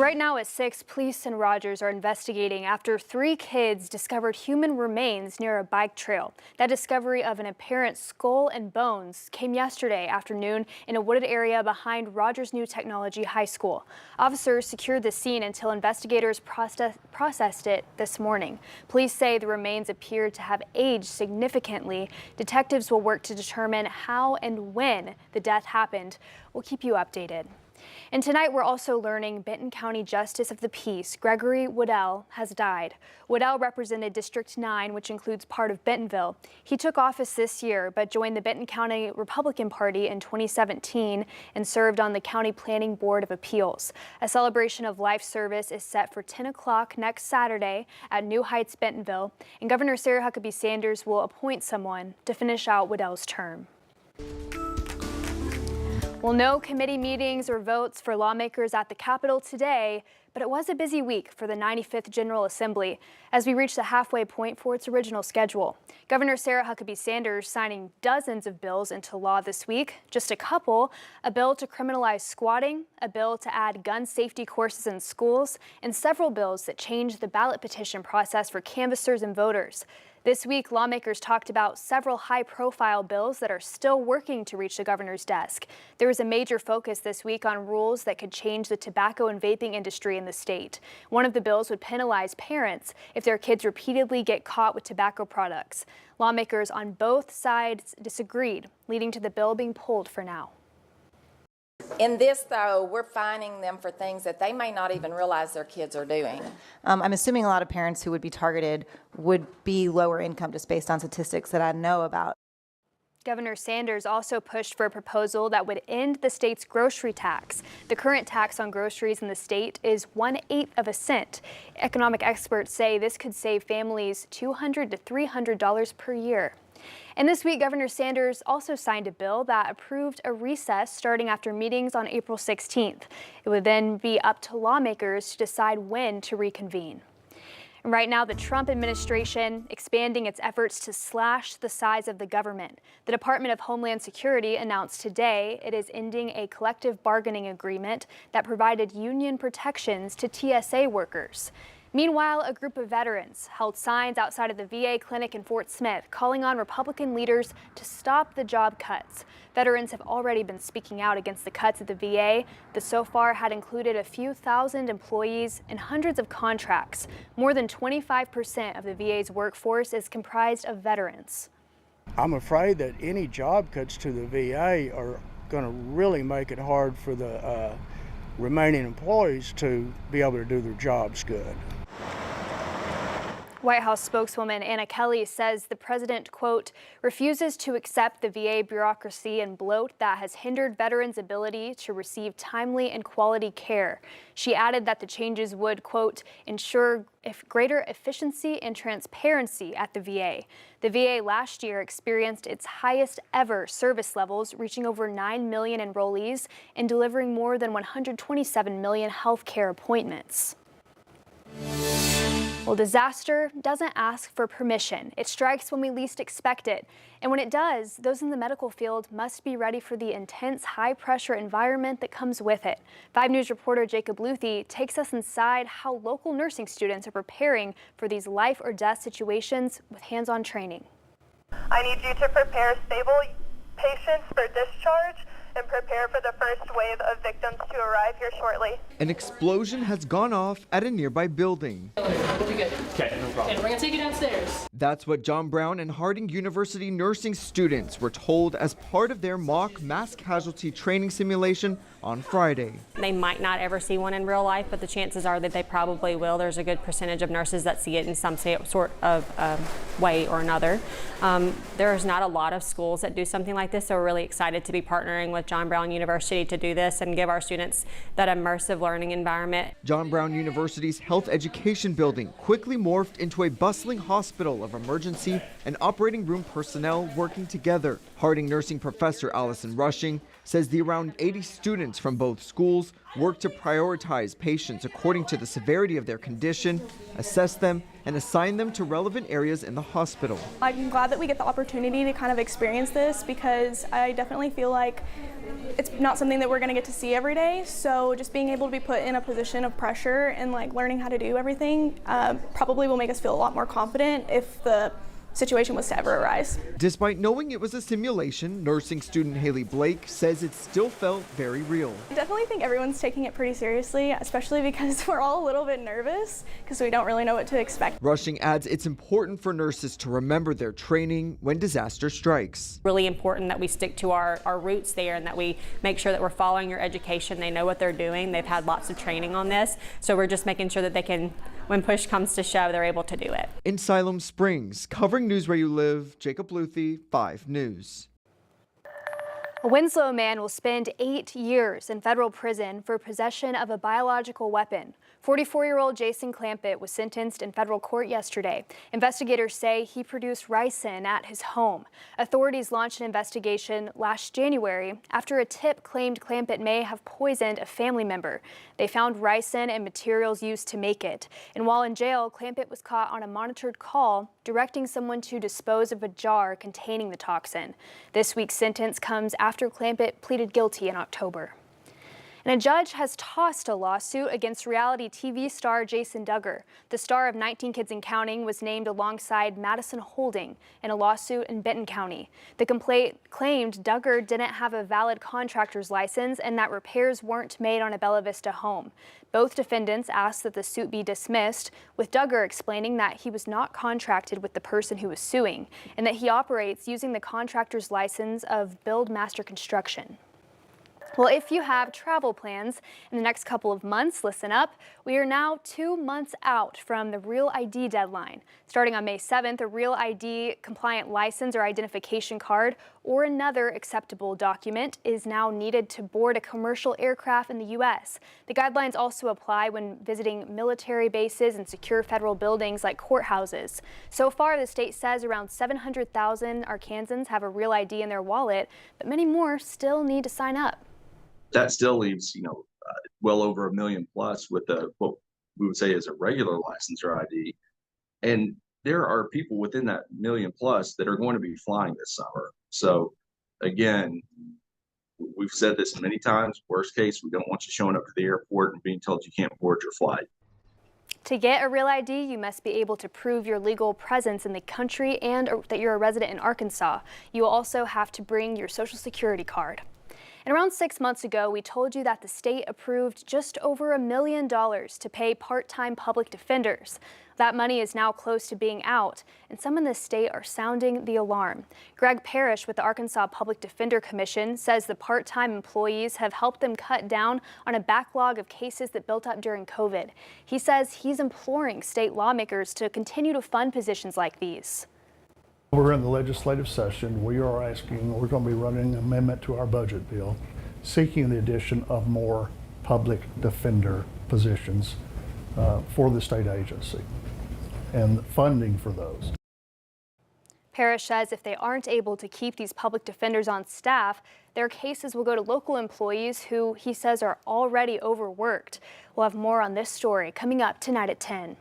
Right now at 6, police in Rogers are investigating after 3 kids discovered human remains near a bike trail. That discovery of an apparent skull and bones came yesterday afternoon in a wooded area behind Rogers New Technology High School. Officers secured the scene until investigators processed it this morning. Police say the remains appeared to have aged significantly. Detectives will work to determine how and when the death happened. We'll keep you updated. And tonight we're also learning Benton County Justice of the Peace, Gregory Woodell, has died. Woodell represented District 9, which includes part of Bentonville. He took office this year, but joined the Benton County Republican Party in 2017 and served on the County Planning Board of Appeals. A celebration of life service is set for 10 o'clock next Saturday at New Heights, Bentonville, and Governor Sarah Huckabee Sanders will appoint someone to finish out Woodell's term. Well, no committee meetings or votes for lawmakers at the Capitol today, but it was a busy week for the 95th General Assembly as we reached the halfway point for its original schedule. Governor Sarah Huckabee Sanders signing dozens of bills into law this week, just a couple: a bill to criminalize squatting, a bill to add gun safety courses in schools, and several bills that change the ballot petition process for canvassers and voters. This week, lawmakers talked about several high-profile bills that are still working to reach the governor's desk. There was a major focus this week on rules that could change the tobacco and vaping industry in the state. One of the bills would penalize parents if their kids repeatedly get caught with tobacco products. Lawmakers on both sides disagreed, leading to the bill being pulled for now. In this, though, we're fining them for things that they may not even realize their kids are doing. I'm assuming a lot of parents who would be targeted would be lower income, just based on statistics that I know about. Governor Sanders also pushed for a proposal that would end the state's grocery tax. The current tax on groceries in the state is 1/8 of a cent. Economic experts say this could save families $200 to $300 per year. And this week, Governor Sanders also signed a bill that approved a recess starting after meetings on April 16th. It would then be up to lawmakers to decide when to reconvene. And right now, the Trump administration expanding its efforts to slash the size of the government. The Department of Homeland Security announced today it is ending a collective bargaining agreement that provided union protections to TSA workers. Meanwhile, a group of veterans held signs outside of the VA clinic in Fort Smith calling on Republican leaders to stop the job cuts. Veterans have already been speaking out against the cuts at the VA that so far had included a few thousand employees and hundreds of contracts. More than 25% of the VA's workforce is comprised of veterans. I'm afraid that any job cuts to the VA are going to really make it hard for the remaining employees to be able to do their jobs good. White House spokeswoman Anna Kelly says the president, quote, refuses to accept the VA bureaucracy and bloat that has hindered veterans' ability to receive timely and quality care. She added that the changes would, quote, ensure greater efficiency and transparency at the VA. The VA last year experienced its highest ever service levels, reaching over 9 million enrollees and delivering more than 127 million health care appointments. Well, disaster doesn't ask for permission. It strikes when we least expect it. And when it does, those in the medical field must be ready for the intense, high-pressure environment that comes with it. 5 News reporter Jacob Luthi takes us inside how local nursing students are preparing for these life-or-death situations with hands-on training. I need you to prepare stable patients for discharge and prepare for the first wave of victims to arrive here shortly. An explosion has gone off at a nearby building. Okay, no problem. And we're gonna take it downstairs. That's what John Brown and Harding University nursing students were told as part of their mock mass casualty training simulation on Friday. They might not ever see one in real life, but the chances are that they probably will. There's a good percentage of nurses that see it in some sort of way or another. There's not a lot of schools that do something like this, so we're really excited to be partnering with John Brown University to do this and give our students that immersive learning environment. John Brown University's health education building quickly morphed into a bustling hospital of emergency and operating room personnel working together. Harding nursing professor Allison Rushing says the around 80 students from both schools work to prioritize patients according to the severity of their condition, assess them, and assign them to relevant areas in the hospital. I'm glad that we get the opportunity to kind of experience this because I definitely feel like it's not something that we're going to get to see every day. So just being able to be put in a position of pressure and like learning how to do everything probably will make us feel a lot more confident if the situation was to ever arise. Despite knowing it was a simulation, nursing student Haley Blake says it still felt very real. I definitely think everyone's taking it pretty seriously, especially because we're all a little bit nervous because we don't really know what to expect. Rushing adds it's important for nurses to remember their training when disaster strikes. Really important that we stick to our roots there and that we make sure that we're following your education. They know what they're doing. They've had lots of training on this. So we're just making sure that they can, when push comes to shove, they're able to do it. In Siloam Springs, covering news where you live, Jacob Luthi, 5 News. A Winslow man will spend 8 years in federal prison for possession of a biological weapon. 44-year-old Jason Clampett was sentenced in federal court yesterday. Investigators say he produced ricin at his home. Authorities launched an investigation last January after a tip claimed Clampett may have poisoned a family member. They found ricin and materials used to make it. And while in jail, Clampett was caught on a monitored call directing someone to dispose of a jar containing the toxin. This week's sentence comes after Clampett pleaded guilty in October. And a judge has tossed a lawsuit against reality TV star Jason Duggar. The star of 19 Kids and Counting was named alongside Madison Holding in a lawsuit in Benton County. The complaint claimed Duggar didn't have a valid contractor's license and that repairs weren't made on a Bella Vista home. Both defendants asked that the suit be dismissed, with Duggar explaining that he was not contracted with the person who was suing and that he operates using the contractor's license of Build Master Construction. Well, if you have travel plans in the next couple of months, listen up. We are now 2 months out from the Real ID deadline. Starting on May 7th, a Real ID compliant license or identification card or another acceptable document is now needed to board a commercial aircraft in the U.S. The guidelines also apply when visiting military bases and secure federal buildings like courthouses. So far, the state says around 700,000 Arkansans have a Real ID in their wallet, but many more still need to sign up. That still leaves, well over 1 million plus with what we would say is a regular license or ID. And there are people within that 1 million plus that are going to be flying this summer. So again, we've said this many times, worst case, we don't want you showing up to the airport and being told you can't board your flight. To get a Real ID, you must be able to prove your legal presence in the country and that you're a resident in Arkansas. You will also have to bring your Social Security card. And around 6 months ago, we told you that the state approved just over $1 million to pay part-time public defenders. That money is now close to being out, and some in the state are sounding the alarm. Greg Parrish with the Arkansas Public Defender Commission says the part-time employees have helped them cut down on a backlog of cases that built up during COVID. He says he's imploring state lawmakers to continue to fund positions like these. We're in the legislative session. We're going to be running an amendment to our budget bill, seeking the addition of more public defender positions for the state agency and funding for those. Parrish says if they aren't able to keep these public defenders on staff, their cases will go to local employees who he says are already overworked. We'll have more on this story coming up tonight at 10.